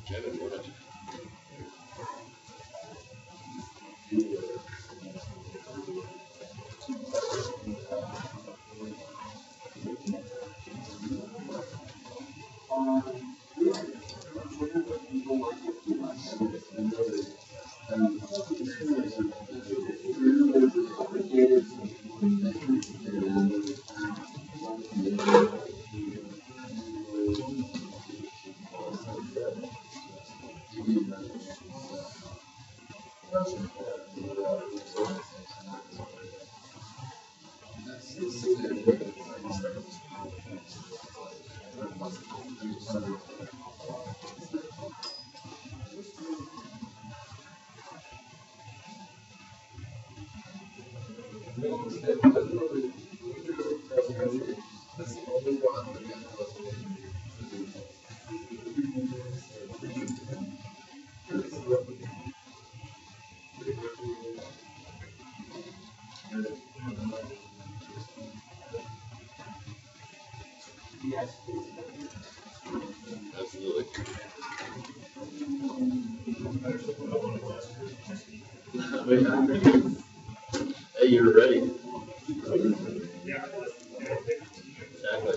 Kevin, what? Absolutely. Hey, you're ready. Exactly.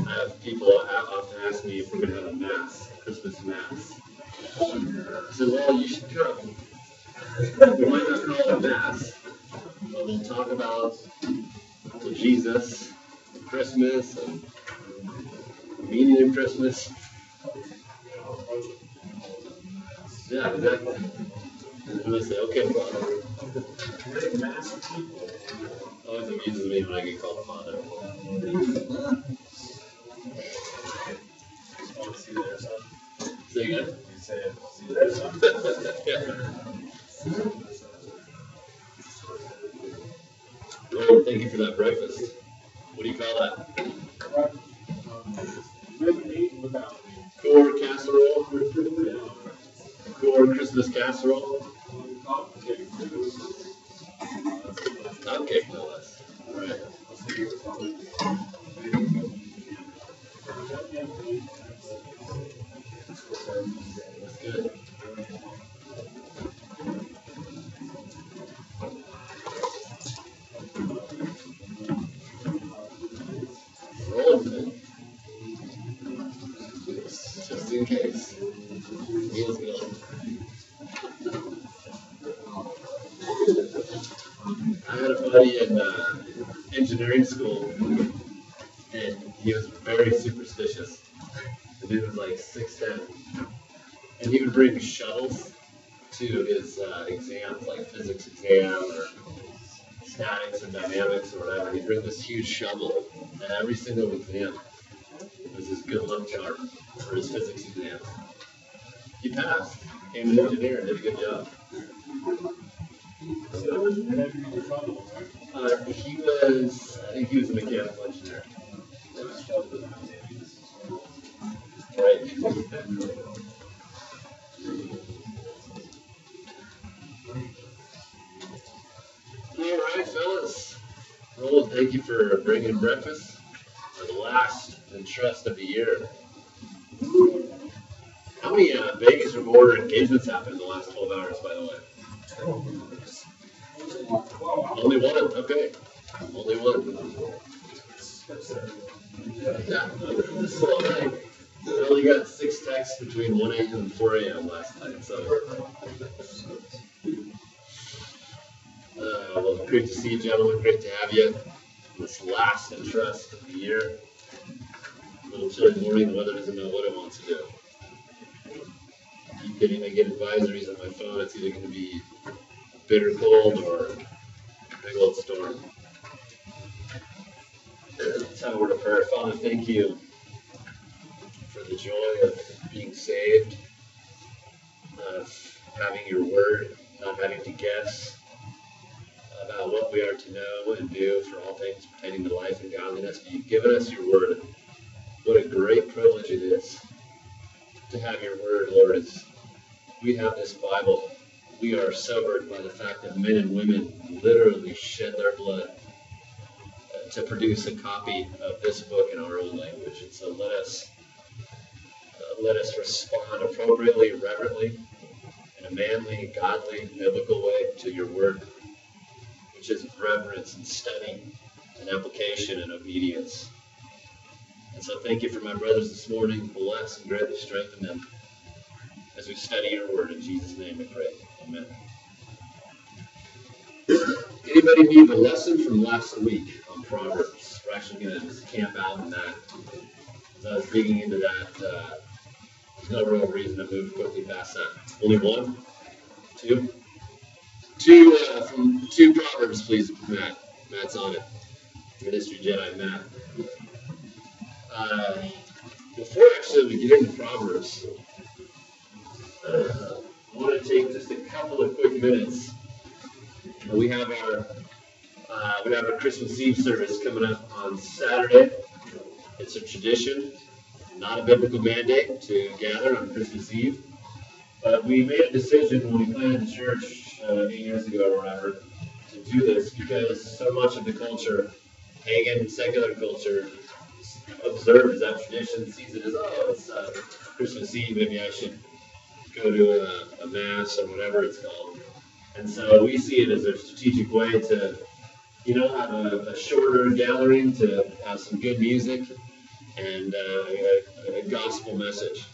I have people often ask me if we're going to have a mass, Christmas mass. I said, well, you should come. We might not call it a mass, but we'll talk about Jesus, Christmas, and the meaning of Christmas. Yeah, exactly. And they say, okay, Father. Always amuses me when I get called Father. Say again? You say it. See you there, son. Well, thank you for that breakfast. What do you call that? Core casserole? Core Christmas casserole? Okay, no less. All right. That's good. Roll with it. Just in case. Meal's good. I had a buddy in engineering school, and he was very superstitious. The dude was like 6'10", and he would bring shuttles to his exams, like physics exam or statics or dynamics or whatever. He'd bring this huge shovel, and every single exam was his good luck charm for his physics exam. He passed, became an engineer, and did a good job. I think he was a mechanical engineer. Right. All right, fellas. Roland, thank you for bringing breakfast for the last and trust of the year. How many Vegas remote engagements happened in the last 12 hours, by the way? Only one? Okay. Only one. Yeah, this is all right. I only got 6 texts between 1 a.m. and 4 a.m. last night, so. Well, great to see you, gentlemen. Great to have you. This last and trust of the year. A little chilly morning. The weather doesn't know what it wants to do. Keep getting, I get advisories on my phone. It's either going to be bitter cold or a big old storm. Time a word of prayer. Father, thank you for the joy of being saved, of having your word, not having to guess about what we are to know and do for all things pertaining to life and godliness. But you've given us your word. What a great privilege it is to have your word, Lord. As we have this Bible, we are sobered by the fact that men and women literally shed their blood to produce a copy of this book in our own language. And so let us respond appropriately, reverently, in a manly, godly, biblical way to your word, which is reverence and study and application and obedience. And so thank you for my brothers this morning. Bless and greatly strengthen them as we study your word. In Jesus' name we pray. Amen. Anybody need the lesson from last week on Proverbs? We're actually going to just camp out in that. As I was digging into that, there's no real reason to move quickly past that. Only one? Two? From two Proverbs, please, Matt. Matt's on it. Ministry Jedi Matt. Before actually we get into Proverbs, I want to take just a couple of quick minutes. We have our Christmas Eve service coming up on Saturday. It's a tradition, not a biblical mandate, to gather on Christmas Eve. But we made a decision when we planted the church 8 years ago or whatever to do this because so much of the culture, pagan and secular culture, observes that tradition, sees it as, it's Christmas Eve, maybe I should go to a mass or whatever it's called. And so we see it as a strategic way to, have a shorter gathering, to have some good music and a gospel message.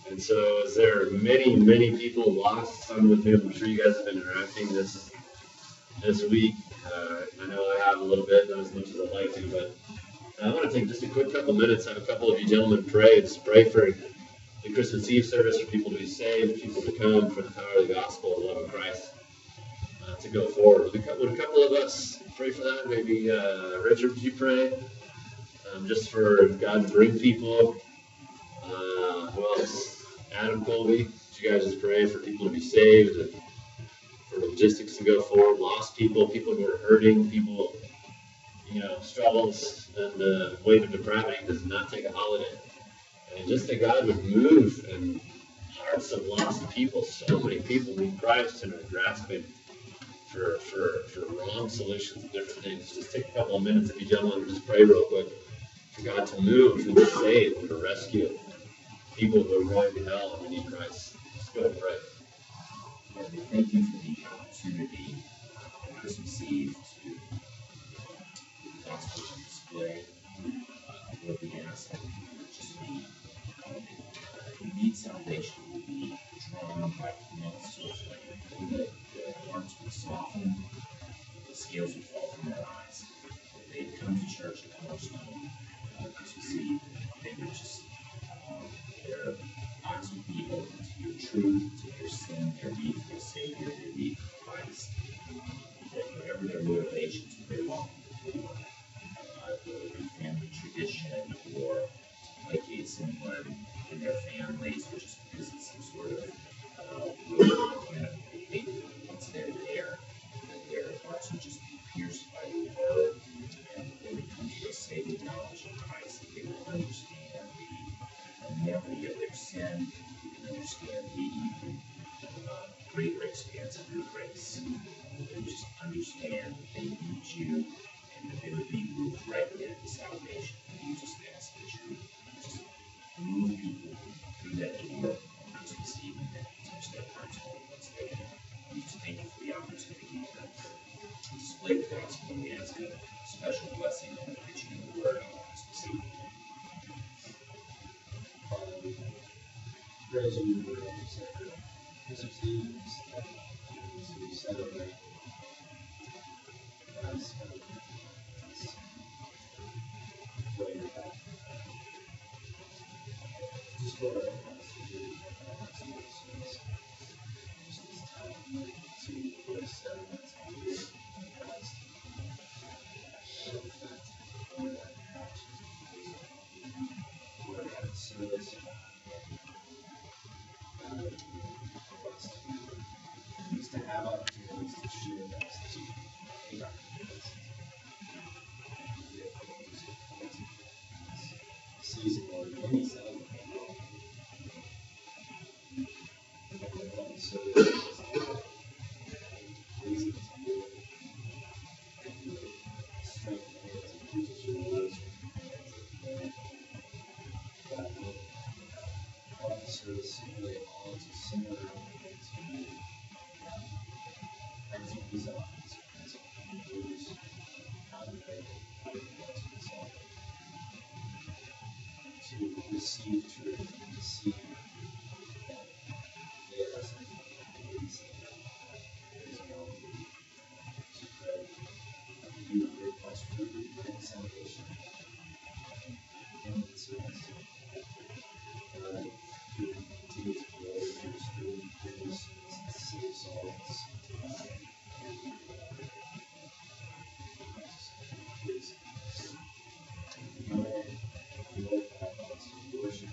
And so as there are many, many people lost, some with whom I'm sure you guys have been interacting this week. I know I have a little bit, not as much as I'd like to, but I want to take just a quick couple minutes, have a couple of you gentlemen pray. Just pray for the Christmas Eve service, for people to be saved, people to come, for the power of the gospel, the love of Christ, to go forward. Would a couple of us pray for that? Maybe Richard, would you pray? Just for God to bring people. Who else? Adam Colby, would you guys just pray for people to be saved and for logistics to go forward? Lost people who are hurting, people, struggles, and the weight of depravity does not take a holiday. And just that God would move in hearts of lost people. So many people need Christ and are grasping for wrong solutions and different things. Just take a couple of minutes, if you gentlemen would just pray real quick for God to move, to save, and to rescue people who are going to hell and need Christ. Just go and pray. Lord, we thank you for the opportunity on Christmas Eve to the gospel on display. Lord, we ask that we would just be, who need salvation, will be drawn by the source of it, that the hearts would soften, the scales would fall from their eyes, that they'd come to church at Cornerstone Christmas Eve, they would just, their eyes would be open to your truth, to their sin, their need for a Savior, their need for Christ, that whatever their motivations, whether they want to the family tradition or to placate someone in their families, or just because it's some sort of once they're there, that their hearts would just be pierced by your word, and they would come to a saving knowledge of Christ, that they would understand the enormity of their sin, and understand the even greater expanse of your grace. They would just understand that they need you, and that they would be moved right into salvation. And you just ask that you just move people through that door on Christmas Eve, and then touch their hearts once they're there. We just thank you for the opportunity to display the gospel, and we ask a special blessing on the preaching of the word on Christmas Eve. Praise you, Lord, Christmas Eve is we celebrate God's way of life. Just Lord, just this time to put us settlements on you, Christ. Lord, the fact that Lord, that actions, Lord, that service, to have opportunities to share that, to take our commitments, season or any celebration. So pleasing to you, and strengthening us deceived truth and deceive theirs and believe there is no to pray. You bring much fruit and salvation. And it says, who continues to grow through stream, goodness, and saves all its worship.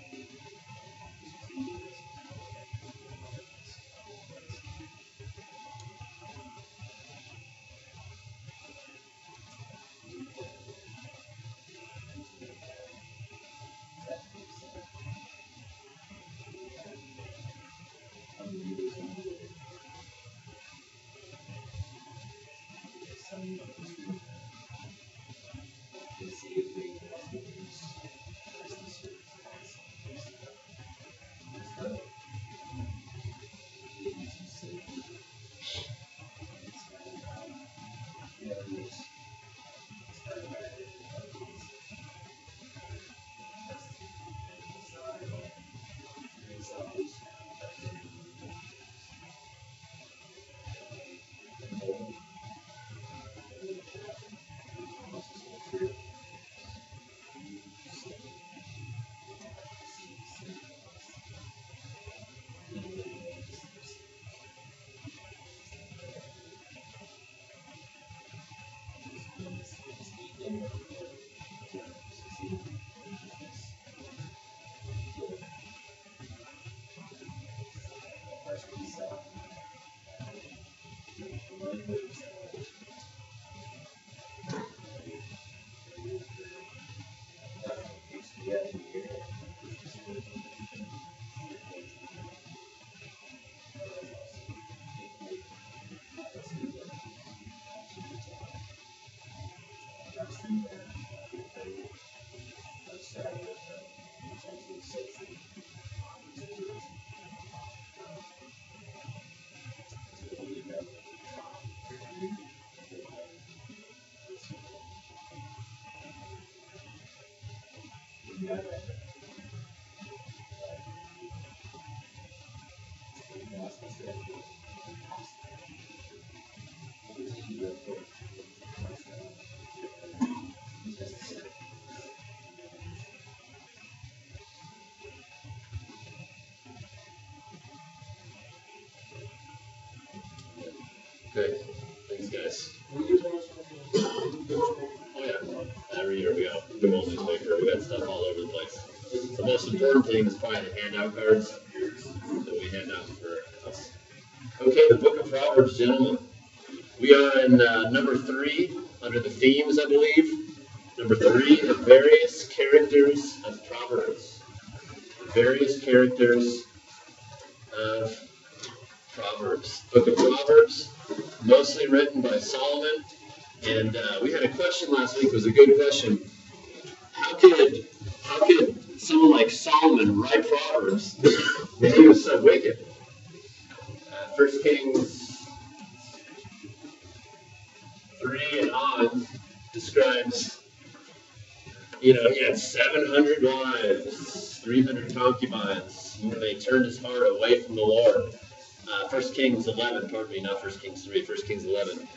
Okay, thanks guys. Oh yeah, every year we got a big old newspaper. We got stuff all over the place. The most important thing is probably the handout cards that we hand out for us. Okay, the Book of Proverbs, gentlemen. We are in number 3 under the themes, I believe. Number 3, the various characters of Proverbs. The various characters of Proverbs. Book of Proverbs, mostly written by Solomon. And we had a question last week. It was a good question. How could someone like Solomon write Proverbs when he was so wicked? 1 Kings 3 and on describes, he had 700 wives, 300 concubines. They turned his heart away from the Lord. 1 Kings 11, pardon me, not 1 Kings 3, 1 Kings 11.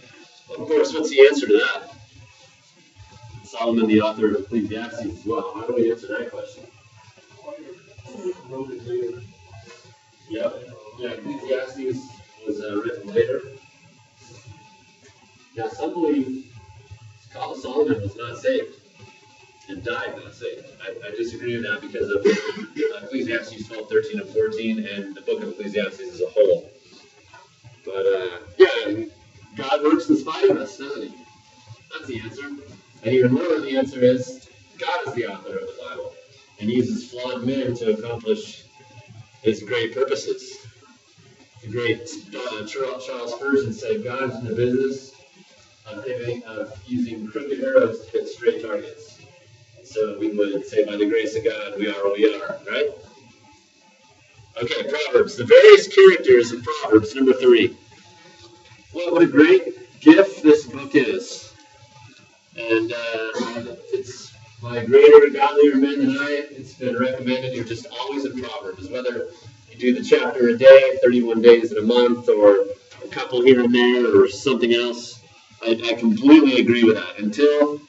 Of course, what's the answer to that? Solomon, the author of Ecclesiastes as well. How do we answer that question? Wrote it later. Yep. Yeah, Ecclesiastes was written later. Now, some believe Solomon was not saved and died not saved. I disagree with that because of Ecclesiastes 12, 13, and 14, and the book of Ecclesiastes as a whole. But, God works in spite of us, doesn't he? That's the answer. And even more, the answer is God is the author of the Bible and uses flawed men to accomplish his great purposes. The great Charles Spurgeon said, God's in the business of using crooked arrows to hit straight targets. So we would say, by the grace of God, we are what we are, right? Okay, Proverbs. The various characters of Proverbs, number 3. What a great gift this book is. And by greater, godlier men than I, it's been recommended you're just always in Proverbs, whether you do the chapter a day, 31 days in a month, or a couple here and there, or something else. I completely agree with that. Until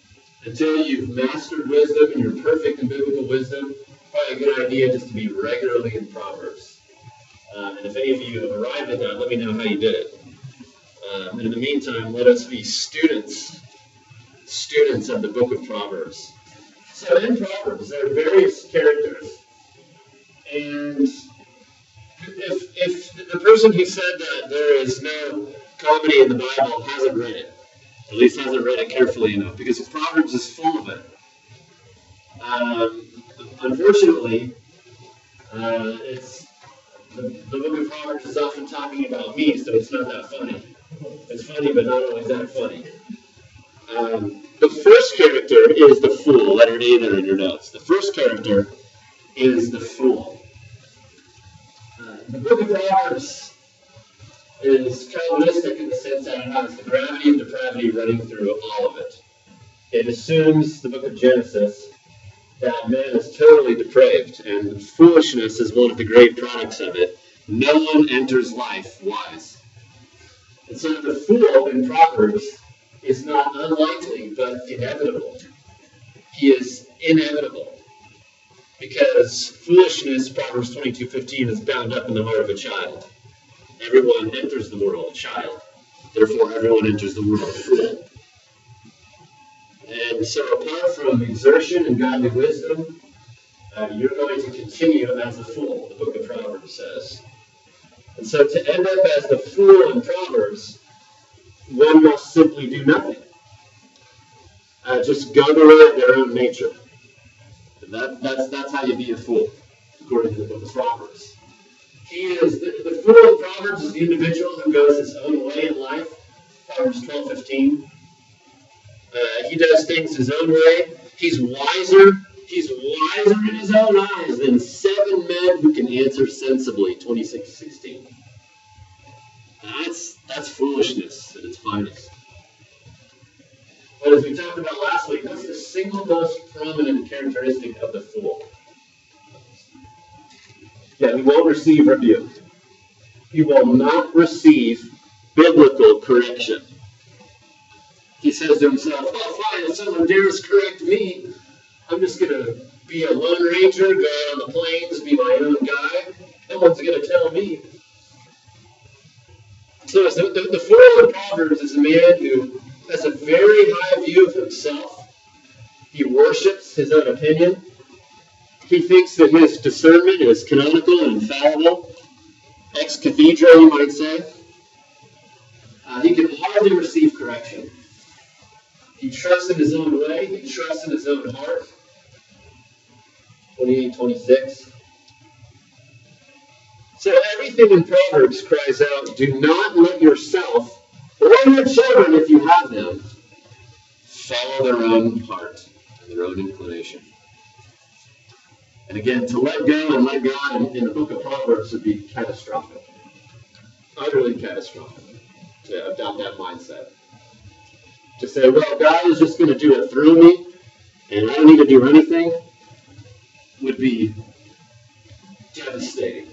you've mastered wisdom and you're perfect in biblical wisdom, probably a good idea just to be regularly in Proverbs. And if any of you have arrived at that, let me know how you did it. And in the meantime, let us be students of the book of Proverbs. So in Proverbs, there are various characters. And if the person who said that there is no comedy in the Bible hasn't read it, at least hasn't read it carefully enough, because Proverbs is full of it. Unfortunately, it's the book of Proverbs is often talking about me, so it's not that funny. It's funny, but not always that funny. The first character is the fool. Letter A there in your notes. The first character is the fool. The book of Proverbs is Calvinistic in the sense that it has the gravity and depravity running through all of it. It assumes the book of Genesis that man is totally depraved, and foolishness is one of the great products of it. No one enters life wise. And so the fool in Proverbs is not unlikely, but inevitable. He is inevitable. Because foolishness, Proverbs 22:15, is bound up in the heart of a child. Everyone enters the world a child. Therefore, everyone enters the world a fool. And so apart from exertion and godly wisdom, you're going to continue as a fool, the book of Proverbs says. And so to end up as the fool in Proverbs, one must simply do nothing. Just govern at their own nature. And that's how you be a fool, according to the book of Proverbs. He is the fool in Proverbs is the individual who goes his own way in life. Proverbs 12:15. He does things his own way. He's wiser in his own eyes than 7 men who can answer sensibly. 26:16. That's foolishness at its finest. But as we talked about last week, what's the single most prominent characteristic of the fool? Yeah, he won't receive rebuke. He will not receive biblical correction. He says to himself, oh, fine, if someone dares correct me, I'm just going to be a lone ranger, go out on the plains, be my own guy. No one's going to tell me. So the fool in Proverbs is a man who has a very high view of himself. He worships his own opinion. He thinks that his discernment is canonical and infallible. Ex cathedra, you might say. He can hardly receive correction. He trusts in his own way. He trusts in his own heart. 28:26. So everything in Proverbs cries out, do not let yourself, or your children, if you have them, follow their own heart and their own inclination. And again, to let go and let God in the book of Proverbs would be catastrophic. Utterly catastrophic to adopt that mindset. To say, well, God is just going to do it through me, and I don't need to do anything, would be devastating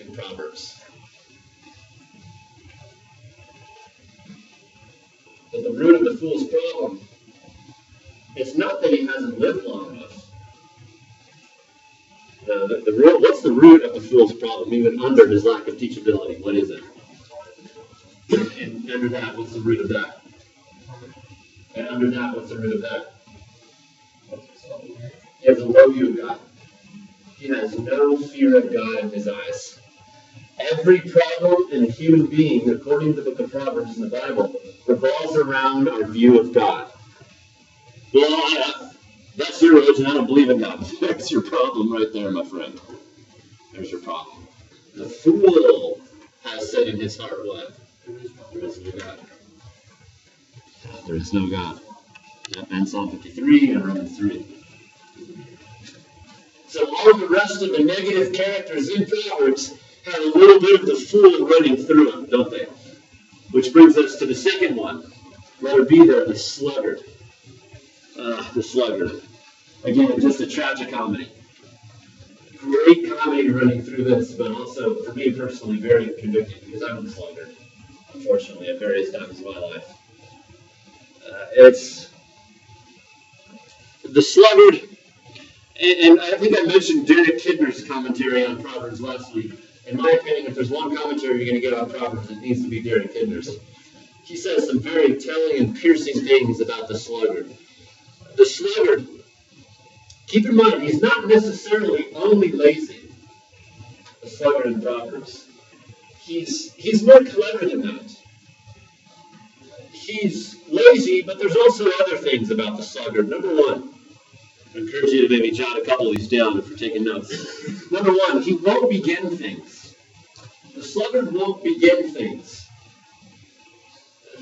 in Proverbs. But the root of the fool's problem is not that he hasn't lived long enough. What's the root of the fool's problem, even under his lack of teachability? What is it? And under that, what's the root of that? And under that, what's the root of that? He has a low view of God. He has no fear of God in his eyes. Every problem in a human being, according to the book of Proverbs in the Bible, revolves around our view of God. Well, that's your religion. I don't believe in God. There's your problem right there, my friend. There's your problem. The fool has said in his heart what? There is no God. There is no God. And Psalm 53 and Romans 3. So all the rest of the negative characters in Proverbs have a little bit of the fool running through them, don't they? Which brings us to the second one. Letter B there, the sluggard. The Sluggard. Again, just a tragic comedy. Great comedy running through this, but also, for me personally, very convicting because I'm a sluggard, unfortunately, at various times in my life. It's the Sluggard, and I think I mentioned Derek Kidner's commentary on Proverbs last week. In my opinion, if there's one commentary you're going to get on Proverbs, it needs to be Derek Kidner's. He says some very telling and piercing things about the Sluggard. The Sluggard, keep in mind, he's not necessarily only lazy, the Sluggard in Proverbs. He's more clever than that. He's lazy, but there's also other things about the Sluggard. Number one, I encourage you to maybe jot a couple of these down if you're taking notes. Number one, he won't begin things. The Sluggard won't begin things.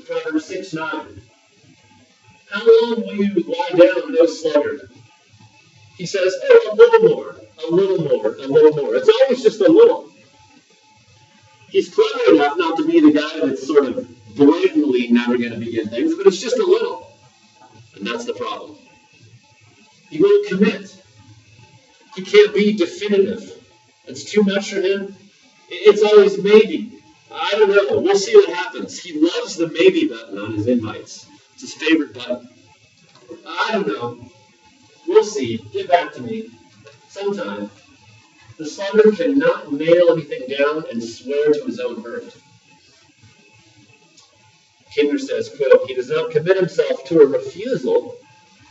Proverbs 6:9. How long will you lie down, O sluggard? He says, oh, a little more, a little more, a little more. It's always just a little. He's clever enough not to be the guy that's sort of blatantly never going to begin things, but it's just a little. And that's the problem. He won't commit. He can't be definitive. It's too much for him. It's always maybe. I don't know. We'll see what happens. He loves the maybe button on his invites. It's his favorite button. I don't know. We'll see. Get back to me. Sometime. The sluggard cannot nail anything down and swear to his own hurt. Kidner says, quote, he does not commit himself to a refusal,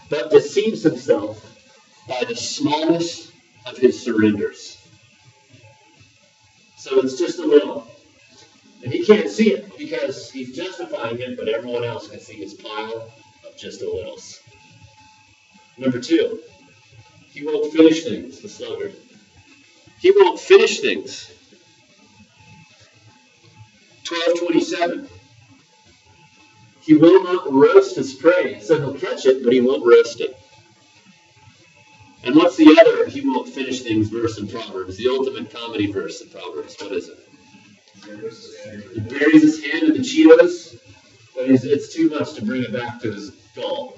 but deceives himself by the smallness of his surrenders. So it's just a little. And he can't see it because he's justifying it, but everyone else can see his pile of just a littles. Number two, he won't finish things, the sluggard. He won't finish things. 12:27. He will not roast his prey. So he'll catch it, but he won't roast it. And what's the other he won't finish things verse in Proverbs? The ultimate comedy verse in Proverbs. What is it? He buries his hand in the Cheetos, but it's too much to bring it back to his gullet.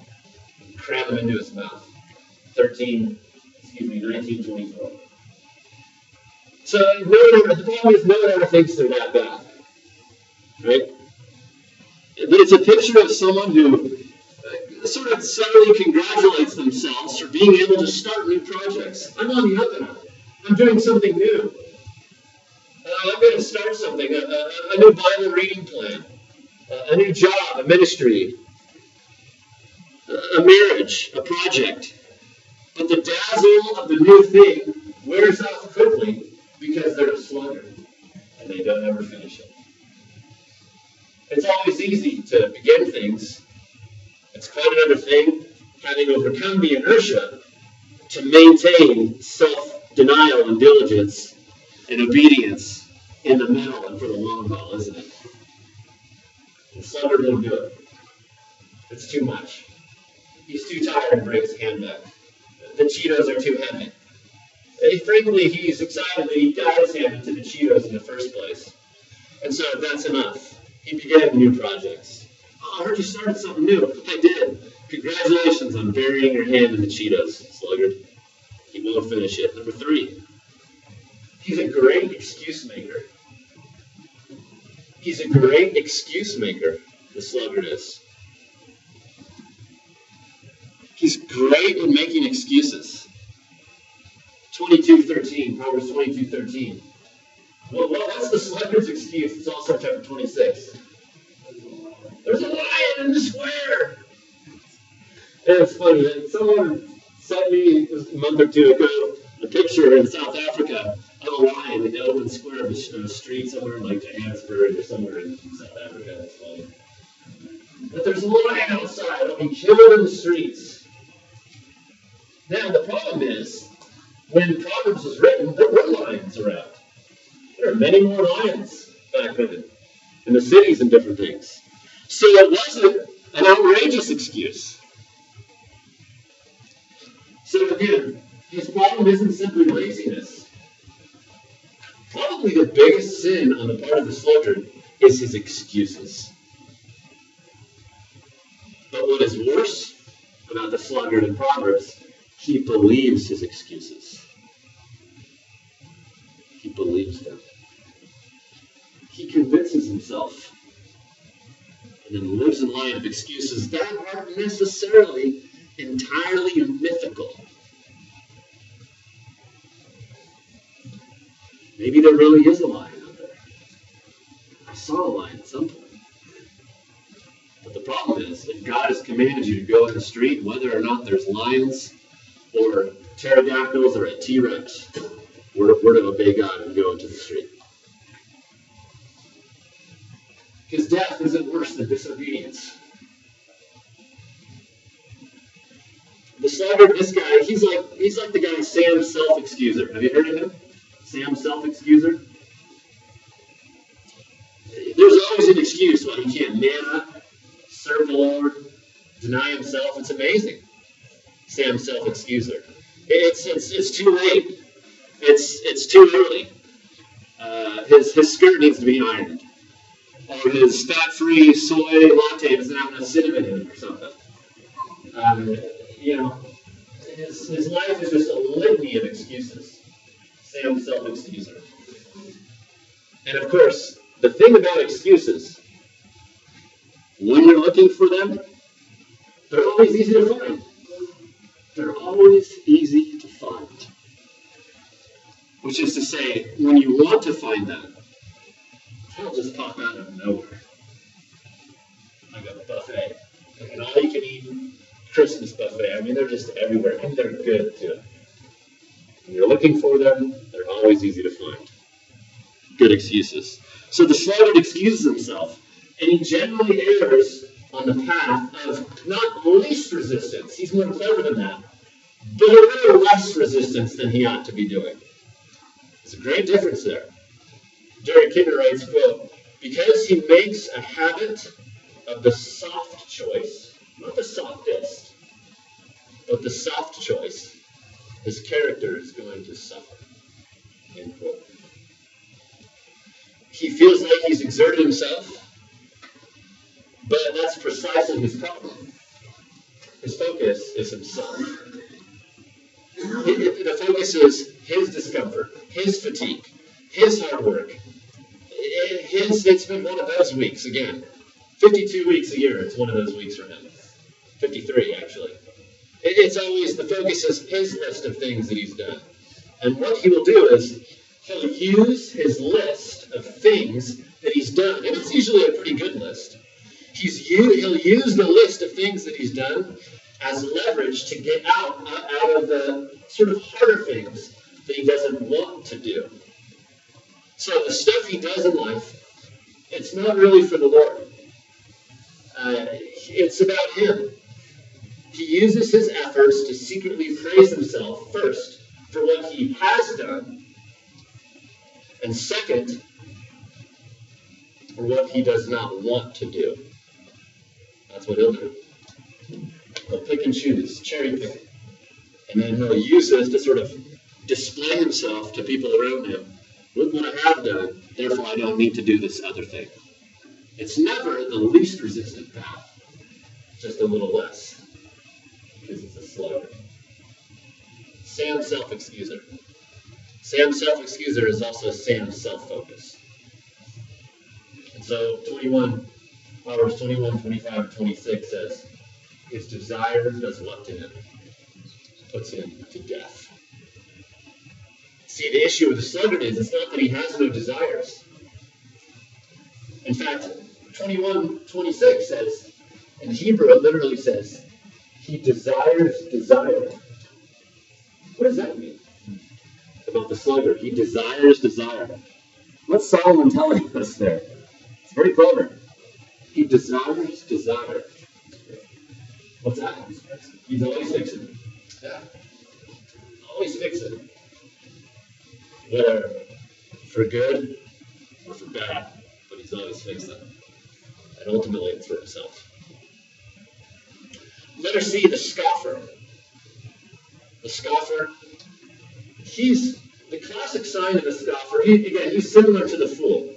Cram them into his mouth. 19:24. So the problem is no one ever thinks they're that bad. Right? But it's a picture of someone who sort of subtly congratulates themselves for being able to start new projects. I'm on the up and up. I'm doing something new. I'm going to start something, a new Bible reading plan, a new job, a ministry, a marriage, a project. But the dazzle of the new thing wears off quickly because they're a sluggard and they don't ever finish it. It's always easy to begin things. It's quite another thing, having overcome the inertia, to maintain self-denial and diligence and obedience in the middle and for the long haul, isn't it? The sluggard won't do it. It's too much. He's too tired to bring his hand back. The Cheetos are too heavy. Frankly, he's excited that he got his hand into the Cheetos in the first place. And so that's enough. He began new projects. Oh, I heard you started something new. I did. Congratulations on burying your hand in the Cheetos, sluggard. He won't finish it. Number 3. He's a great excuse maker. He's a great excuse maker, the sluggard is. He's great at making excuses. 22:13, Proverbs 22:13. Well, what's the sluggard's excuse? It's also chapter 26. There's a lion in the square. And it's funny, someone sent me a month or two ago a picture in South Africa of a lion in the open square of a street somewhere in like Johannesburg or somewhere in South Africa. That's funny. But there's a lion outside. It'll be killed in the streets. Now, the problem is, when Proverbs was written, there were lions around. There are many more lions back then in the cities and different things. So it wasn't an outrageous excuse. So again, his problem isn't simply laziness. Probably the biggest sin on the part of the sluggard is his excuses. But what is worse, about the sluggard in Proverbs, he believes his excuses. He believes them. He convinces himself and then lives in light of excuses that aren't necessarily entirely mythical. Maybe there really is a lion out there. I saw a lion at some point. But the problem is, if God has commanded you to go in the street, whether or not there's lions or pterodactyls or a T-Rex, we're to obey God and go into the street. Because death isn't worse than disobedience. The sluggard, this guy, he's like the guy Sam Self-Excuser. Have you heard of him? Sam Self-Excuser? There's always an excuse why he can't man up, serve the Lord, deny himself. It's amazing. Sam Self-Excuser. It's too late. It's too early. His skirt needs to be ironed. Or his fat-free soy latte doesn't have enough cinnamon in it or something. His life is just a litany of excuses. Sam Self-Excuser. And of course, the thing about excuses, when you're looking for them, they're always easy to find. They're always easy to find. Which is to say, when you want to find them, they'll just pop out of nowhere. Like a buffet. Like an all-you-can-eat Christmas buffet. I mean, they're just everywhere, and they're good, too. When you're looking for them, they're always easy to find. Good excuses. So the sluggard excuses himself, and he generally errs on the path of not least resistance. He's more clever than that. But a little less resistance than he ought to be doing. There's a great difference there. Jerry Kidder writes, quote, because he makes a habit of the soft choice, not the softest, but the soft choice, his character is going to suffer. End quote. He feels like he's exerted himself, but that's precisely his problem. His focus is himself. The focus is his discomfort, his fatigue, his hard work. It's been one of those weeks again. 52 weeks a year, it's one of those weeks for him. 53, actually. It's always, the focus is his list of things that he's done. And what he will do is, he'll use his list of things that he's done, and it's usually a pretty good list. He'll use the list of things that he's done as leverage to get out of the sort of harder things that he doesn't want to do. So the stuff he does in life, it's not really for the Lord. It's about him. He uses his efforts to secretly praise himself, first, for what he has done, and second, for what he does not want to do. That's what he'll do. He'll pick and choose, cherry pick. And then he'll use this to sort of display himself to people around him. Look what I have done, therefore I don't need to do this other thing. It's never the least resistant path, just a little less, because it's a sluggard. Sam Self-Excuser. Sam Self-Excuser is also Sam Self-Focus. And so Proverbs 21, 25, and 26 says, his desire does what to him? Puts him to death. See, the issue with the sluggard is, it's not that he has no desires. In fact, 21:26 says, in Hebrew it literally says, he desires desire. What does that mean? About the sluggard, he desires desire. What's Solomon telling us there? It's very clever. He desires desire. What's that? He's always fixing. Yeah. Always fixing. Whether for good or for bad, but he's always fixing. And ultimately it's for himself. Letter C, the scoffer. The scoffer, he's the classic sign of a scoffer. He's similar to the fool.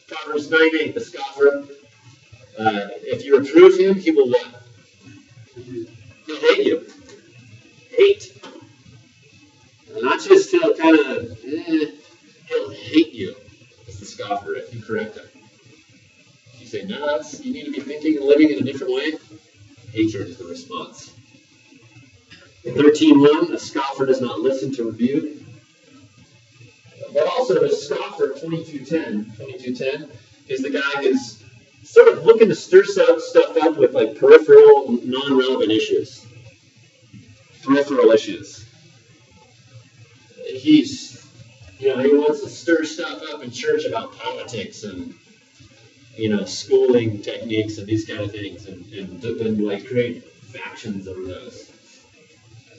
Proverbs 9:8, the scoffer. If you reprove him, he will what? He'll hate he'll kind of, he'll hate you as the scoffer if you correct him. If you say, no, you need to be thinking and living in a different way, hatred is the response. 13:1, a scoffer does not listen to rebuke. But also the scoffer, 22:10 is the guy who's sort of looking to stir stuff up with like peripheral, non-relevant issues. Peripheral issues. He's, he wants to stir stuff up in church about politics and, schooling techniques and these kind of things, and like create factions over those.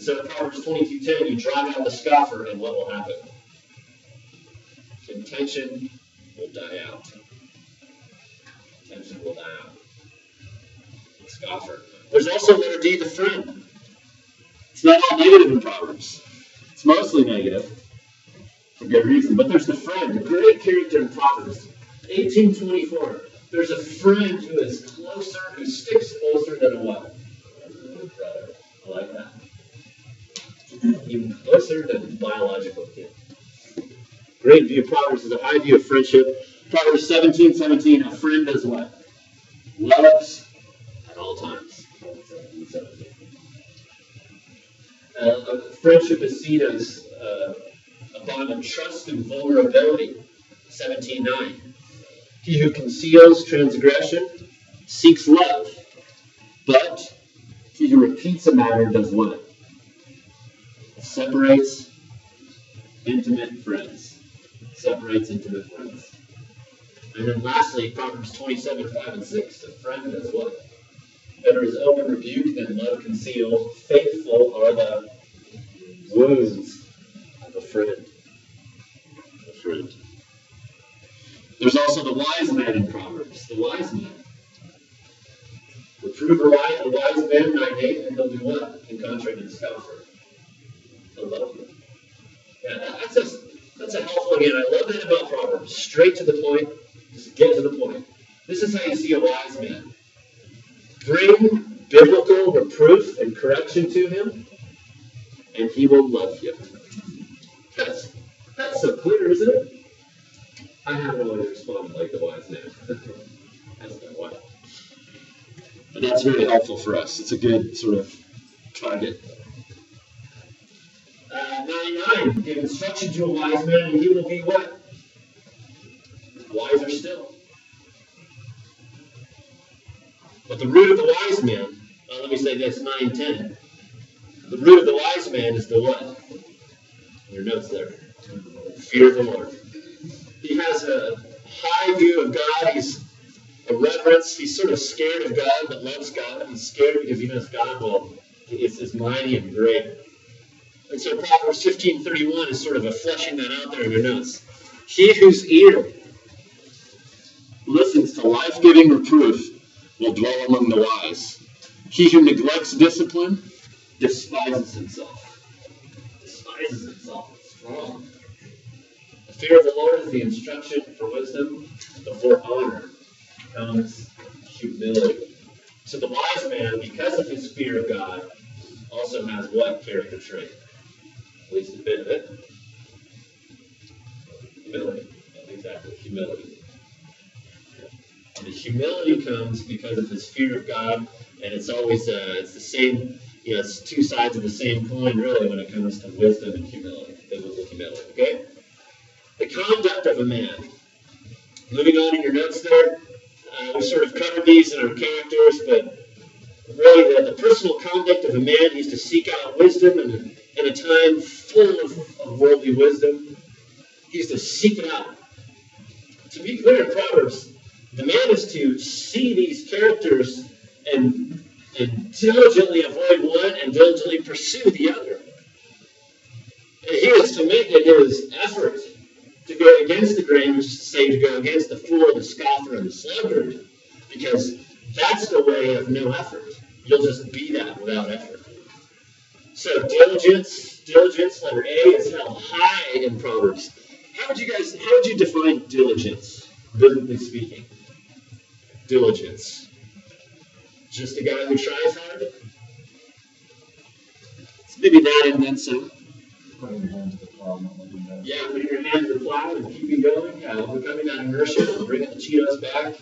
So in Proverbs 22:10, you drive out the scoffer, and what will happen? Contention will die out. Contention will die out. Scoffer. There's also letter D, the friend. It's not all negative in Proverbs. It's mostly negative for good reason. But there's the friend, a great character in Proverbs. 18:24. There's a friend who is closer, who sticks closer than a what? Brother. I like that. Even closer than biological kin. Great view of Proverbs is a high view of friendship. Proverbs 17:17, a friend does what? Loves at all times. Friendship is seen as a bond of trust and vulnerability. 17:9. He who conceals transgression seeks love, but he who repeats a matter does what? Separates intimate friends. Separates intimate friends. And then lastly, Proverbs 27:5-6. A friend does what? Better is open rebuke than love concealed. Faithful are the wounds of a friend. A friend. There's also the wise man in Proverbs. The wise man. Reprove a wise man, 9:8, and he'll do what? In contrary to the scoffer. He'll love you. Yeah, that's a helpful again. I love that about Proverbs. Straight to the point. Just get to the point. This is how you see a wise man. Bring biblical reproof and correction to him, and he will love you. That's so clear, isn't it? I haven't always responded like the wise man. That's my wife. But that's very helpful for us. It's a good sort of target. 9:9. Give instruction to a wise man, and he will be what? Wiser still. But the root of the wise man, let me say this, 9:10. The root of the wise man is the what? In your notes there. Fear of the Lord. He has a high view of God. He's a reverence. He's sort of scared of God, but loves God. He's scared because he knows God is mighty and great. And so Proverbs 15:31 is sort of a fleshing that out there in your notes. He whose ear listens to life-giving reproof will dwell among the wise. He who neglects discipline despises himself. Despises himself. It's wrong. The fear of the Lord is the instruction for wisdom. Before honor comes humility. So the wise man, because of his fear of God, also has what character trait? At least a bit of it. Humility. Exactly, humility. And the humility comes because of his fear of God, and it's always it's the same. It's two sides of the same coin, really, when it comes to wisdom and humility, biblical humility. Okay. The conduct of a man. Moving on in your notes there, we sort of covered these in our characters, but really the personal conduct of a man is to seek out wisdom in a time full of worldly wisdom. He's to seek it out. To be clear in Proverbs, the man is to see these characters and diligently avoid one and diligently pursue the other. And he is to make it his effort to go against the grain, which is to say to go against the fool, the scoffer, and the sluggard, because that's the way of no effort. You'll just be that without effort. So diligence, letter A, is held high in Proverbs. How would you define diligence, biblically speaking? Diligence. Just a guy who tries hard? It's maybe that and then some. Putting hand to the plow Yeah, putting your hand to the plow and keeping going. Yeah, overcoming that inertia and bringing the Cheetos back.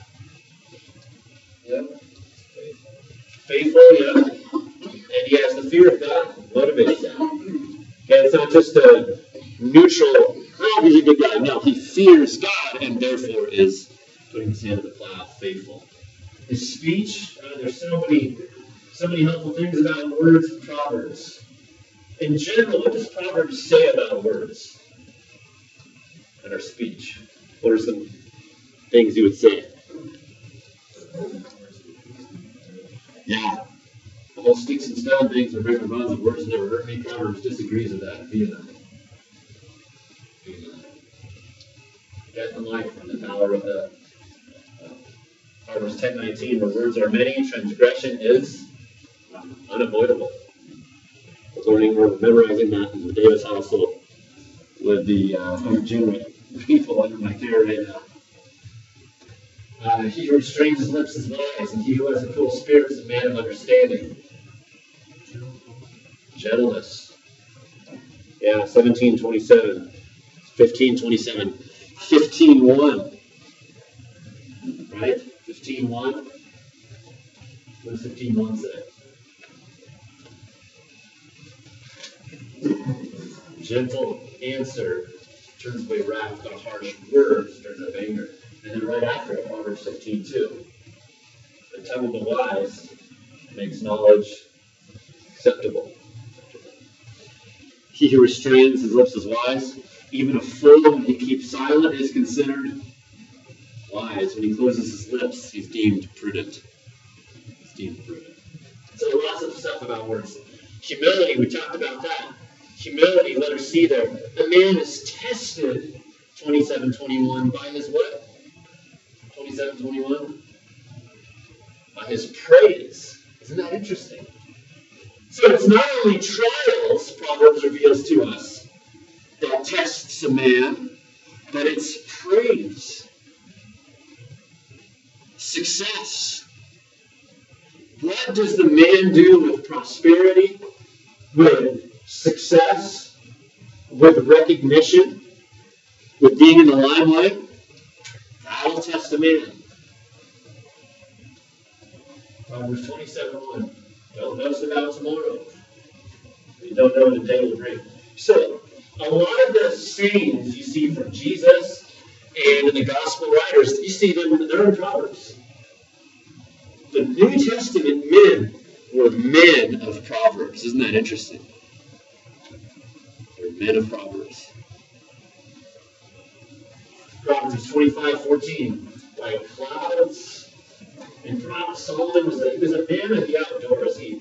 Yep. Faithful, yeah. And he has the fear of God motivates that. Okay, it's not just a neutral, oh, he's a good guy. No, he fears God and therefore is putting his hand to the plow, faithful. His speech, there's so many helpful things about words and Proverbs. In general, what does Proverbs say about words and our speech? What are some things you would say? Yeah. The whole sticks and stone things are breaking bones and words never hurt me. Proverbs disagrees with that vehemently. Death and life from the power of the Proverbs 10:19, where words are many, transgression is unavoidable. We're memorizing that in the Davis household with the unregenerate people under my care right now. He who restrains his lips is wise, and he who has a cool spirit is a man of understanding. Gentleness. Yeah, 17:27, 15:27, 15:1. Right? 15:1. What does 15:1 say? Gentle answer turns away wrath, but a harsh word stirs up anger. And then right after it, Proverbs 15:2. The tongue of the wise makes knowledge acceptable. He who restrains his lips is wise. Even a fool, when he keeps silent, is considered wise. When he closes his lips, he's deemed prudent. So lots of stuff about words. Humility, we talked about that. Humility, let her see there. The man is tested, 27:21, by his what? 27:21? By his praise. Isn't that interesting? So it's not only trials, Proverbs reveals to us, that tests a man, but it's praise. Success. What does the man do with prosperity, with success, with recognition, with being in the limelight? That'll test a man. Proverbs 27:1. Don't boast about tomorrow. You don't know what the day will bring. So, a lot of the sayings you see from Jesus and in the gospel writers, you see them, they're in Proverbs. The New Testament men were men of Proverbs. Isn't that interesting? They're men of Proverbs. Proverbs 25:14. Like clouds. And Solomon was a man of the outdoors. He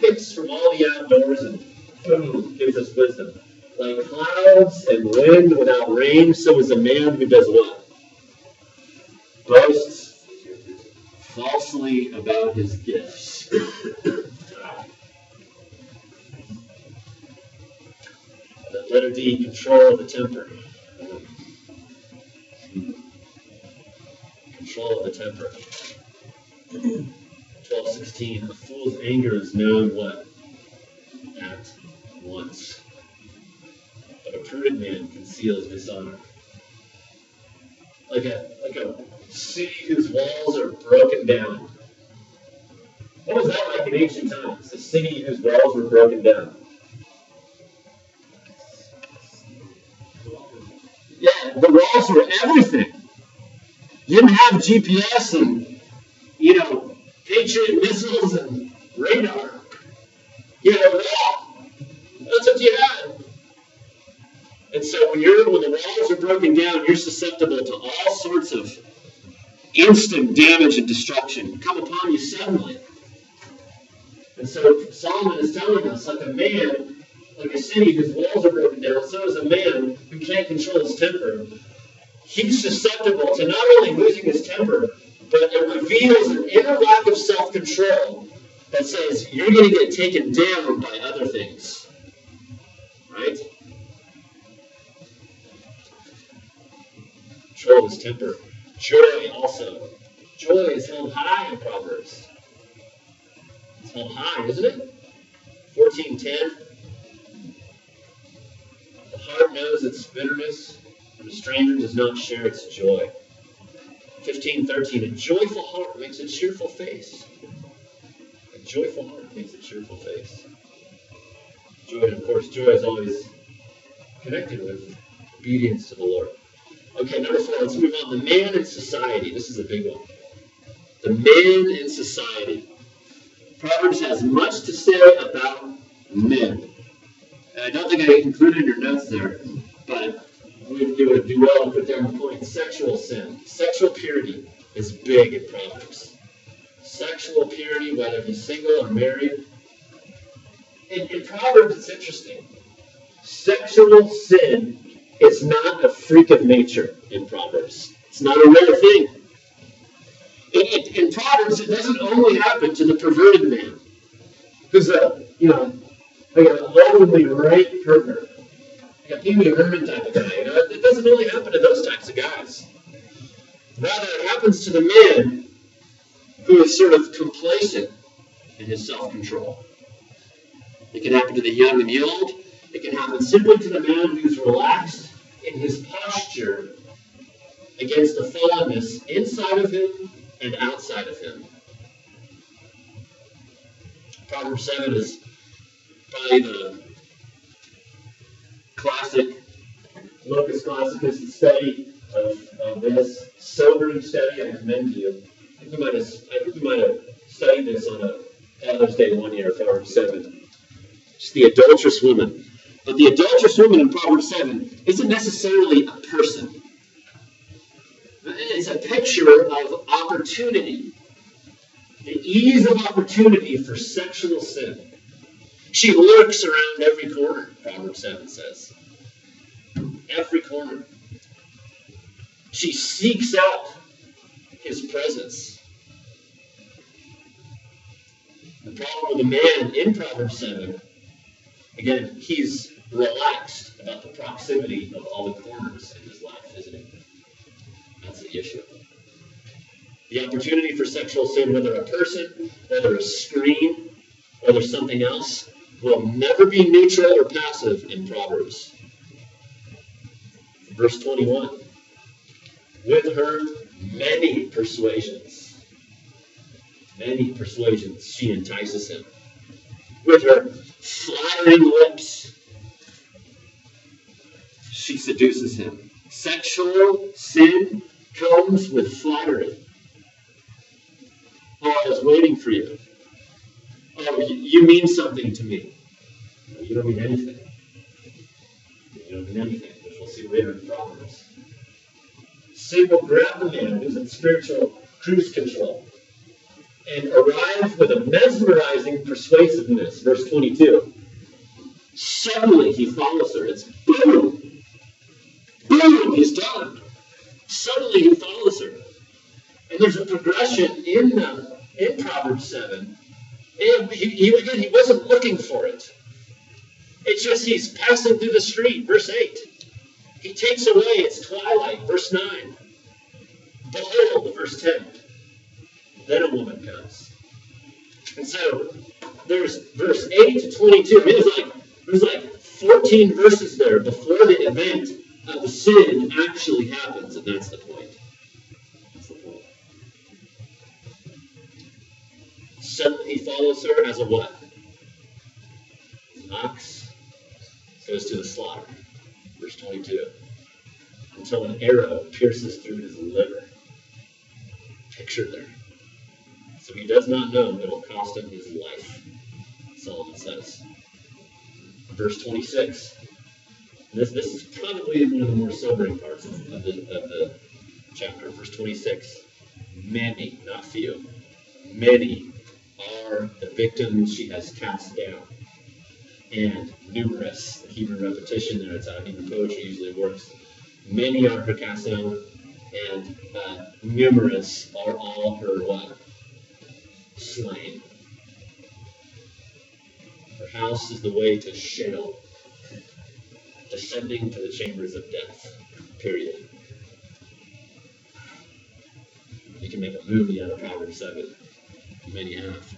picks from all the outdoors and boom, gives us wisdom. Like clouds and wind without rain, so is a man who does what? Boasts falsely about his gifts. Letter D, control the temper. Control of the temper. 12:16. A fool's anger is known what? At once. But a prudent man conceals dishonor. Like a city whose walls are broken down. What was that like in ancient times? A city whose walls were broken down. Yeah, the walls were everything. You didn't have GPS and, Patriot missiles and radar. You had a wall. That's what you had. And so when the walls are broken down, you're susceptible to all sorts of instant damage and destruction come upon you suddenly. And so Solomon is telling us, like a city whose walls are broken down, so is a man who can't control his temper. He's susceptible to not only losing his temper, but it reveals an inner lack of self-control that says you're going to get taken down by other things. Right? Control his temper. Joy also. Joy is held high in Proverbs. It's held high, isn't it? 14:10. The heart knows its bitterness, and a stranger does not share its joy. 15:13, a joyful heart makes a cheerful face. A joyful heart makes a cheerful face. Joy, and of course, joy is always connected with obedience to the Lord. Okay, number 4, let's move on. The man in society. This is a big one. The man in society. Proverbs has much to say about men. And I don't think I included in your notes there, but it would do well to put there a point. Sexual sin. Sexual purity is big in Proverbs. Sexual purity, whether he's single or married. In Proverbs, it's interesting. Sexual sin is not a freak of nature in Proverbs. It's not a rare thing. In Proverbs, it doesn't only happen to the perverted man, who's like an openly right pervert, like a Pee Wee Herman type of guy. It doesn't only happen to those types of guys. Rather, it happens to the man who is sort of complacent in his self-control. It can happen to the young and the old. It can happen simply to the man who's relaxed in his posture against the fallenness inside of him and outside of him. Proverbs 7 is probably the classic, locus classicus study of this sobering study I commend to you. I think we might have studied this on a Father's Day one year, Proverbs 7. It's the adulterous woman. But the adulterous woman in Proverbs 7 isn't necessarily a person. It's a picture of opportunity. The ease of opportunity for sexual sin. She lurks around every corner, Proverbs 7 says. Every corner. She seeks out his presence. The problem with the man in Proverbs 7, again, he's relaxed about the proximity of all the corners in his life, isn't he? That's the issue. The opportunity for sexual sin, whether a person, whether a screen, whether something else, will never be neutral or passive in Proverbs. Verse 21. With her many persuasions she entices him. With her flattering lips she seduces him. Sexual sin comes with flattery. Oh, I was waiting for you. Oh, you mean something to me. No, you don't mean anything. You don't mean anything, which we'll see later in Proverbs. Sin will grab the man who's in spiritual cruise control and arrive with a mesmerizing persuasiveness. Verse 22. Suddenly he follows her. It's boom. Boom, he's done. Suddenly he follows her. And there's a progression in Proverbs 7. And he wasn't looking for it. It's just he's passing through the street. Verse 8. He takes away. It's twilight. Verse 9. Behold, verse 10. Then a woman comes. And so there's verse 8 to 22. There's like 14 verses there before the event of the sin actually happens. And that's the point. Suddenly he follows her as a what? An ox goes to the slaughter. Verse 22. Until an arrow pierces through his liver. Picture there. So he does not know it will cost him his life, Solomon says. Verse 26. This is probably one of the more sobering parts of the chapter. Verse 26. Many, not few, many are the victims she has cast down. And numerous, the Hebrew repetition there, it's how Hebrew poetry usually works. Many are her cast down, and numerous are all her what? Slain. Her house is the way to Sheol, descending to the chambers of death. Period. You can make a movie out of Proverbs 7. Many have.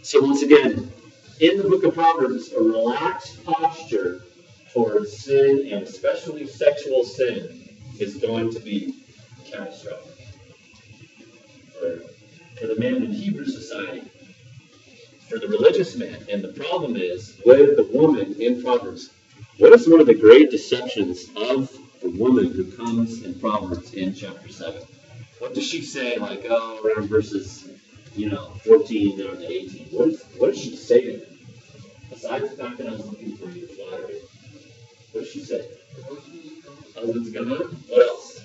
So once again, in the book of Proverbs, a relaxed posture towards sin, and especially sexual sin, is going to be catastrophic for the man in Hebrew society, for the religious man. And the problem is, with the woman in Proverbs, what is one of the great deceptions of the woman who comes in Proverbs in chapter 7? What does she say, like, around verses, 14 down to 18? What does she say to him? Besides the fact that I was looking for you to flatter me. What does she say? Husband's gone? What else?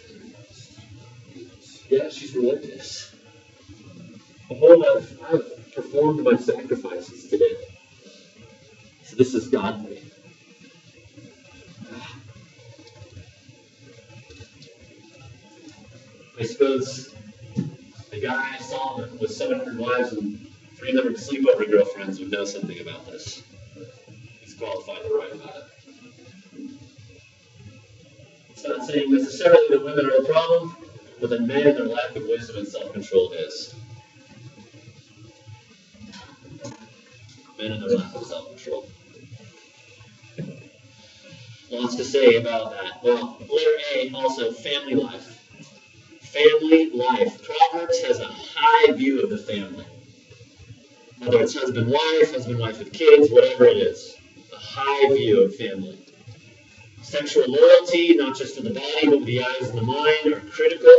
Yeah, she's religious. Behold, I've performed my sacrifices today. So this is godly. I suppose the guy Solomon with 700 wives and 300 sleepover girlfriends would know something about this. He's qualified to write about it. It's not saying necessarily that women are the problem, but that men and their lack of wisdom and self-control is. Men and their lack of self-control. Lots to say about that. Well, letter A, also family life. Family life. Proverbs has a high view of the family. Whether it's husband-wife with kids, whatever it is. A high view of family. Sexual loyalty, not just to the body, but with the eyes and the mind, are critical.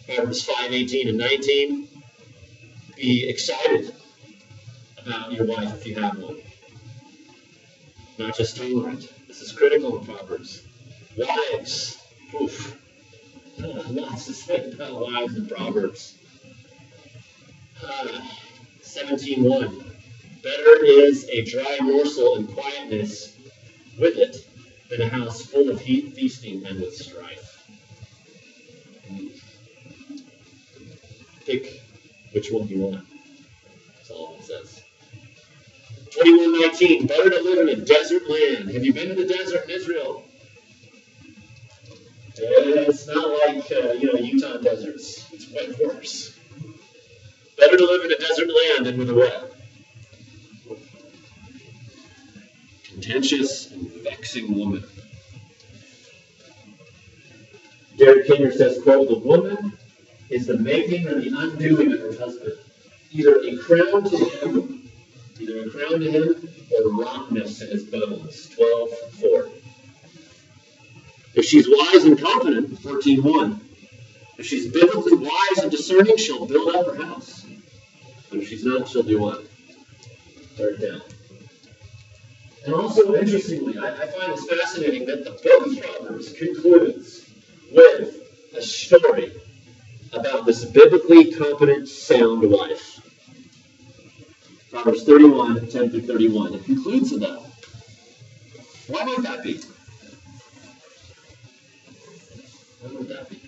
Proverbs 5, 18 and 19. Be excited about your wife if you have one. Not just tolerant. This is critical in Proverbs. Wives. Oof. Lots to say about wives in Proverbs. 17:1. Better is a dry morsel and quietness with it than a house full of heat, feasting, and with strife. Pick which one you want. That's all it says. 21:19. Better to live in a desert land. Have you been to the desert in Israel? It's not like, Utah deserts. It's way worse. Better to live in a desert land than with a what? Contentious and vexing woman. Derek Kinner says, quote, the woman is the making or the undoing of her husband. Either a crown to him, or rottenness in his bones. 12:4. If she's wise and confident, 14:1. If she's biblically wise and discerning, she'll build up her house. But if she's not, she'll do what? Tear it down. And also, interestingly, I find this fascinating that the book of Proverbs concludes with a story about this biblically competent, sound wife. Proverbs 31, 10 through 31. It concludes with that. Why might that be? Why would that be?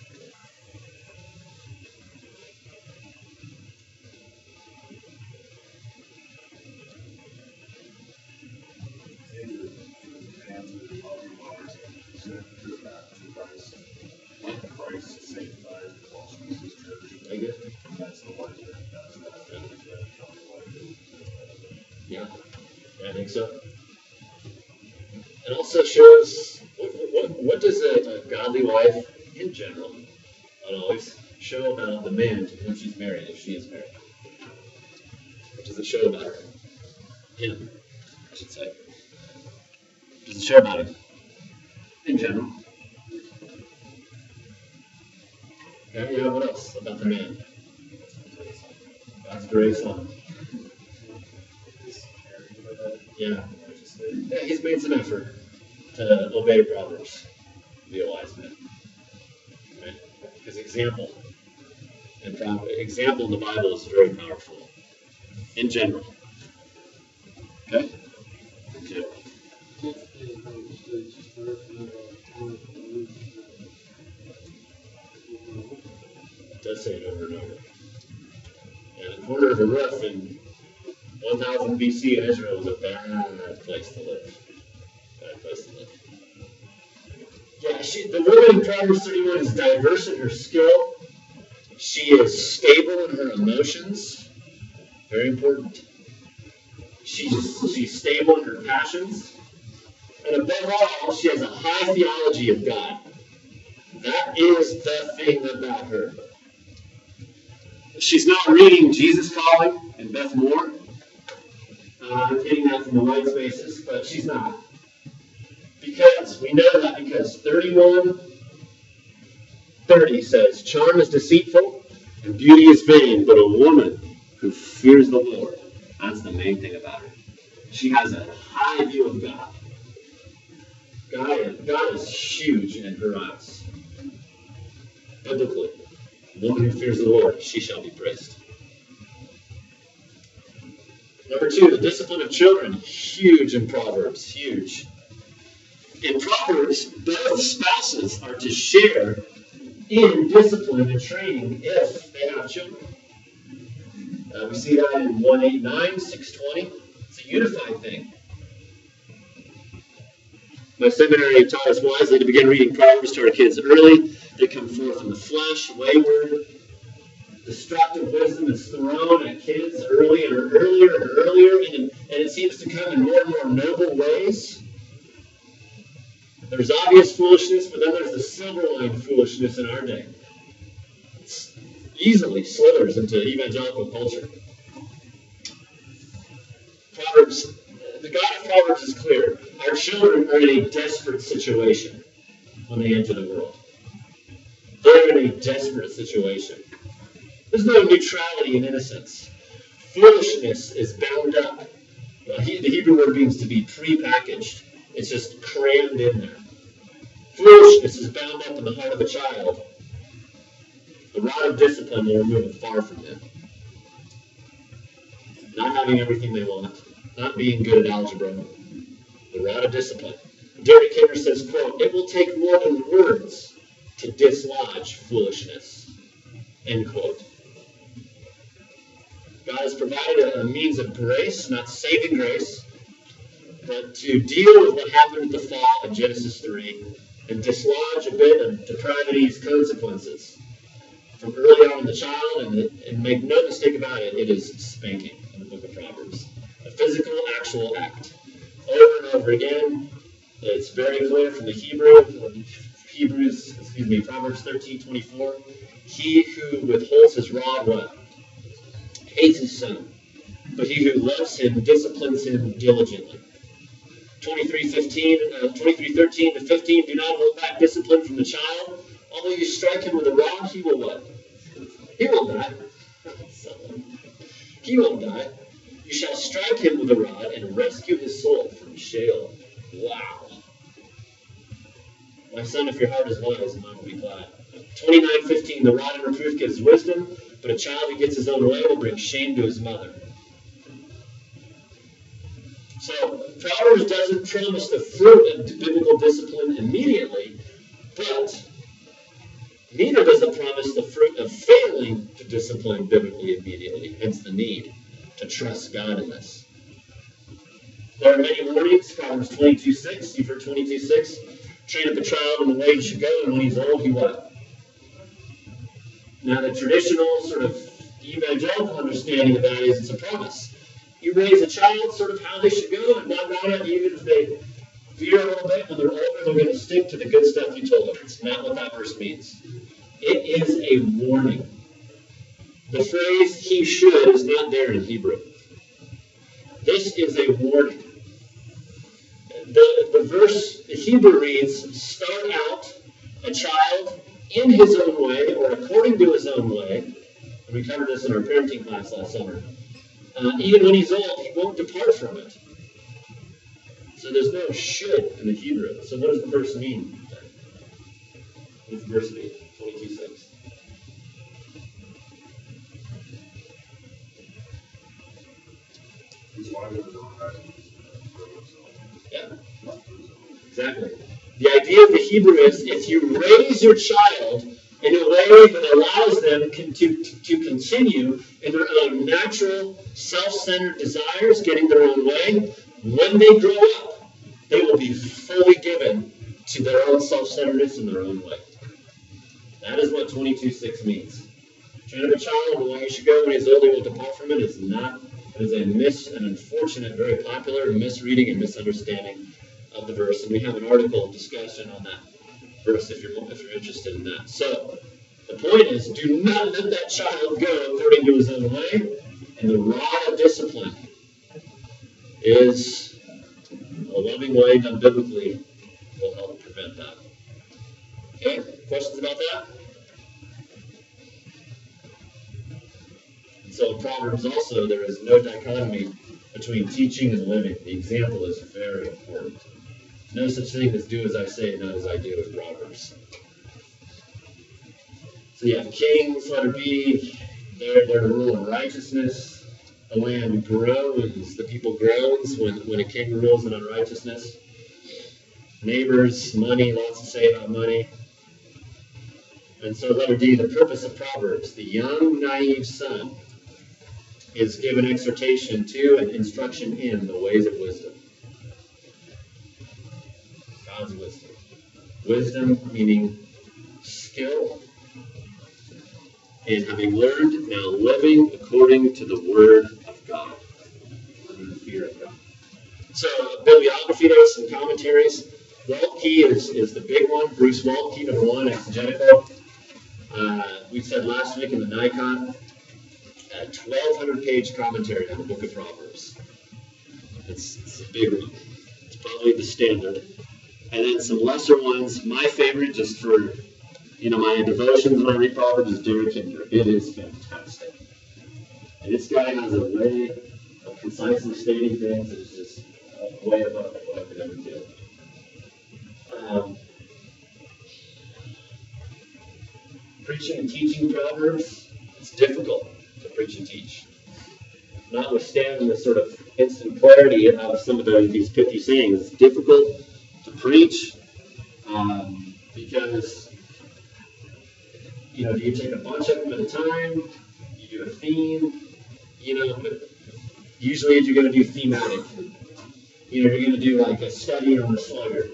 Yeah, I think so. It also shows what does a godly wife in general, not always, show about the man to whom she's married, if she is married. What does it show about her? Him, I should say. What does it show about him? In general. Okay, yeah, what else about the man? God's grace on him. Yeah, he's made some effort to obey Proverbs, be a wise man. Right? Because example in the Bible is very powerful, in general. Okay? Okay. It does say it over and over. And the corner of the roof in 1000 BC in Israel was a bad place to live. Bad place to live. Yeah, the woman in Proverbs 31 is diverse in her skill. She is stable in her emotions. Very important. She's stable in her passions. And above all, she has a high theology of God. That is the thing about her. She's not reading Jesus Calling and Beth Moore. I'm getting that from the white spaces, but she's not. Because, we know that because 31:30 says, charm is deceitful and beauty is vain, but a woman who fears the Lord, that's the main thing about her. She has a high view of God. God is huge in her eyes. Biblically, a woman who fears the Lord, she shall be praised. Number 2, the discipline of children, huge in Proverbs, huge. In Proverbs, both spouses are to share in discipline and training if they have children. We see that in 189, 620. It's a unified thing. My seminary taught us wisely to begin reading Proverbs to our kids early. They come forth in the flesh, wayward. Destructive wisdom is thrown at kids earlier and earlier, and it seems to come in more and more noble ways. There's obvious foolishness, but then there's the silver line foolishness in our day. It easily slithers into evangelical culture. Proverbs, the God of Proverbs is clear. Our children are in a desperate situation when they enter the world. They're in a desperate situation. There's no neutrality in innocence. Foolishness is bound up. The Hebrew word means to be pre-packaged. It's just crammed in there. Foolishness is bound up in the heart of a child. The rod of discipline will remove it far from them. Not having everything they want. Not being good at algebra. The rod of discipline. Derek Kidder says, quote, "It will take more than words to dislodge foolishness." End quote. God has provided a means of grace, not saving grace, but to deal with what happened at the fall in Genesis 3 and dislodge a bit of depravity's consequences from early on in the child, and make no mistake about it, it is spanking in the book of Proverbs. A physical, actual act. Over and over again, it's very clear from the Proverbs 13:24. He who withholds his rod, what? Hates his son. But he who loves him disciplines him diligently. 23:13 to 15, do not hold back discipline from the child. Although you strike him with a rod, he will what? He will die. He will die. You shall strike him with a rod and rescue his soul from Sheol. Wow. My son, if your heart is wise, mine will be glad. 29:15, the rod and reproof gives wisdom, but a child who gets his own way will bring shame to his mother. So, Proverbs doesn't promise the fruit of biblical discipline immediately, but neither does it promise the fruit of failing to discipline biblically immediately, hence the need to trust God in this. There are many warnings. Proverbs 22:6, you've heard 22:6. Train up a child in the way he should go, and when he's old, he what? Now, the traditional sort of evangelical understanding of that is it's a promise. You raise a child sort of how they should go, and not even if they veer a little bit, when they're older, they're going to stick to the good stuff you told them. It's not what that verse means. It is a warning. The phrase he should is not there in Hebrew. This is a warning. The verse, the Hebrew reads, start out a child in his own way, or according to his own way. And we covered this in our parenting class last summer. Even when he's old, he won't depart from it. So there's no should in the Hebrew. So what does the verse mean? What does the verse mean? 22:6. Yeah, exactly. The idea of the Hebrew is if you raise your child in a way that allows them to continue in their own natural, self-centered desires, getting their own way, when they grow up, they will be fully given to their own self-centeredness in their own way. That is what 22:6 means. Train up a child in the way he should go when he's old, he will depart from it. It's not It is an unfortunate, very popular misreading and misunderstanding of the verse, and we have an article discussion on that verse if you're interested in that. So, the point is, do not let that child go according to his own way, and the rod of discipline is a loving way done biblically will help prevent that. Okay, questions about that? And so in Proverbs also, there is no dichotomy between teaching and living. The example is very important. No such thing as do as I say, not as I do in Proverbs. So you have kings, letter B, they're to rule in righteousness. The land groans, the people groans when a king rules in unrighteousness. Neighbors, money, lots to say about money. And so letter D, the purpose of Proverbs. The young, naive son is given exhortation to and instruction in the ways of wisdom. God's wisdom. Wisdom meaning skill in having learned, now living according to the word of God. Under the fear of God. So, bibliography there, some commentaries. Waltke is the big one. Bruce Waltke, number one, exegetical. We said last week in the Nikon, a 1,200-page commentary on the book of Proverbs. It's a big one. It's probably the standard. And then some lesser ones. My favorite, just for my devotions when I read Proverbs, is Derek Kidner. It is fantastic. And this guy has a way of concisely stating things that is just way above what I could ever do. Preaching and teaching Proverbs, it's difficult to preach and teach. Notwithstanding the sort of instant clarity of some of these pithy sayings, it's difficult to preach because, do you take a bunch of them at a time? You do a theme? But usually you're going to do thematic. You're going to do like a study on the sluggard,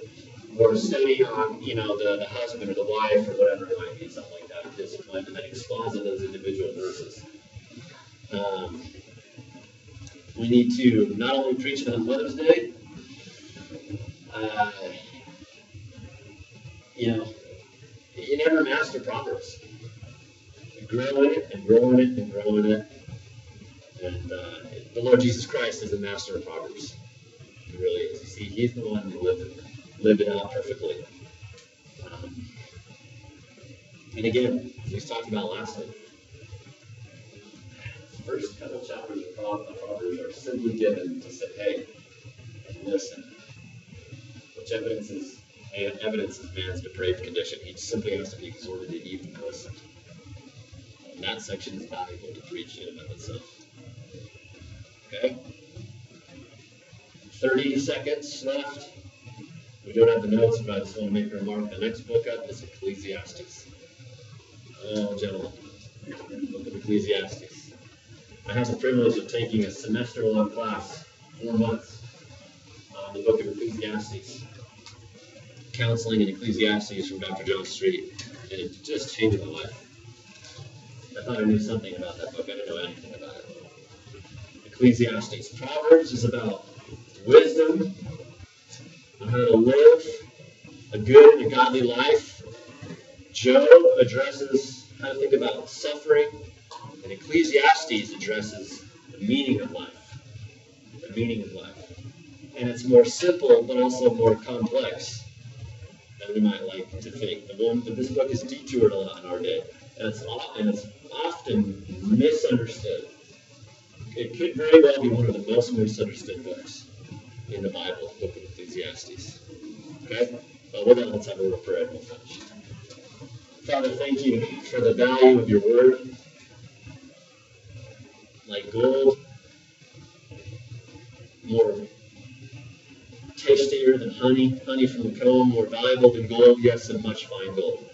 or a study on, the husband or the wife or whatever it might be, something like that, or discipline, and then exposit those individual verses. We need to not only preach on Mother's Day, you never master Proverbs. You grow in it and grow in it and grow in it. And the Lord Jesus Christ is the master of Proverbs. He really is. You see, he's the one who lived it out perfectly. And again, as we talked about last week, the first couple chapters of Proverbs are simply given to say, hey, listen. Which evidences man's depraved condition. He simply has to be exhorted to even listen. And that section is valuable to preach in and of itself. Okay? 30 seconds left. We don't have the notes, but I just want to make a remark. The next book up is Ecclesiastes. Oh, gentlemen. Book of Ecclesiastes. I have the privilege of taking a semester-long class, 4 months, on the book of Ecclesiastes. Counseling in Ecclesiastes from Dr. John Street. And it just changed my life. I thought I knew something about that book. I didn't know anything about it. Ecclesiastes. Proverbs is about wisdom on how to live a good and a godly life. Job addresses how to think about suffering, and Ecclesiastes addresses the meaning of life. The meaning of life. And it's more simple, but also more complex than we might like to think. This book is detoured a lot in our day, and it's often misunderstood. It could very well be one of the most misunderstood books in the Bible, the book of Ecclesiastes. Okay? But with that, let's have a little prayer and we'll finish. Father, thank you for the value of your word. Like gold, more tastier than honey from the comb, more valuable than gold, yes, and much fine gold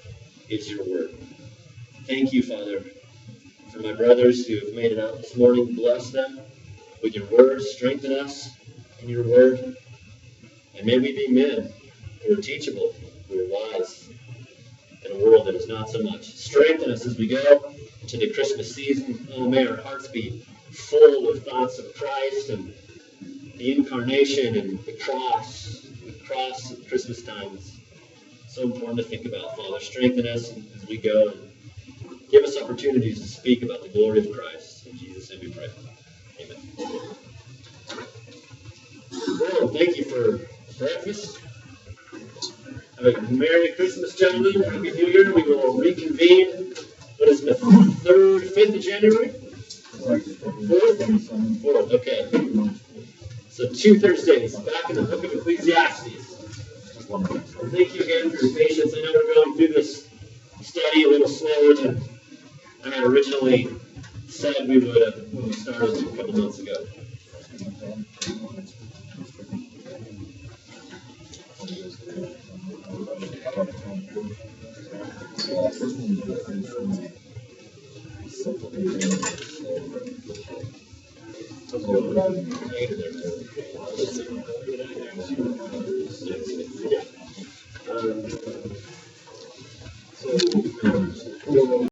is your word. Thank you, Father, for my brothers who have made it out this morning. Bless them with your word. Strengthen us in your word. And may we be men who are teachable, who are wise in a world that is not so much. Strengthen us as we go into the Christmas season. Oh, may our hearts be full with thoughts of Christ and the incarnation and the cross at Christmas time is so important to think about. Father, strengthen us as we go and give us opportunities to speak about the glory of Christ. In Jesus' name we pray. Amen. Well, thank you for breakfast. Have a Merry Christmas, gentlemen. Happy New Year. We will reconvene. What is the 5th of January? 4th? Okay. So 2 Thursdays, back in the book of Ecclesiastes. Thank you again for your patience. I know we're going through this study a little slower than I had originally said we would when we started a couple months ago. Let's go.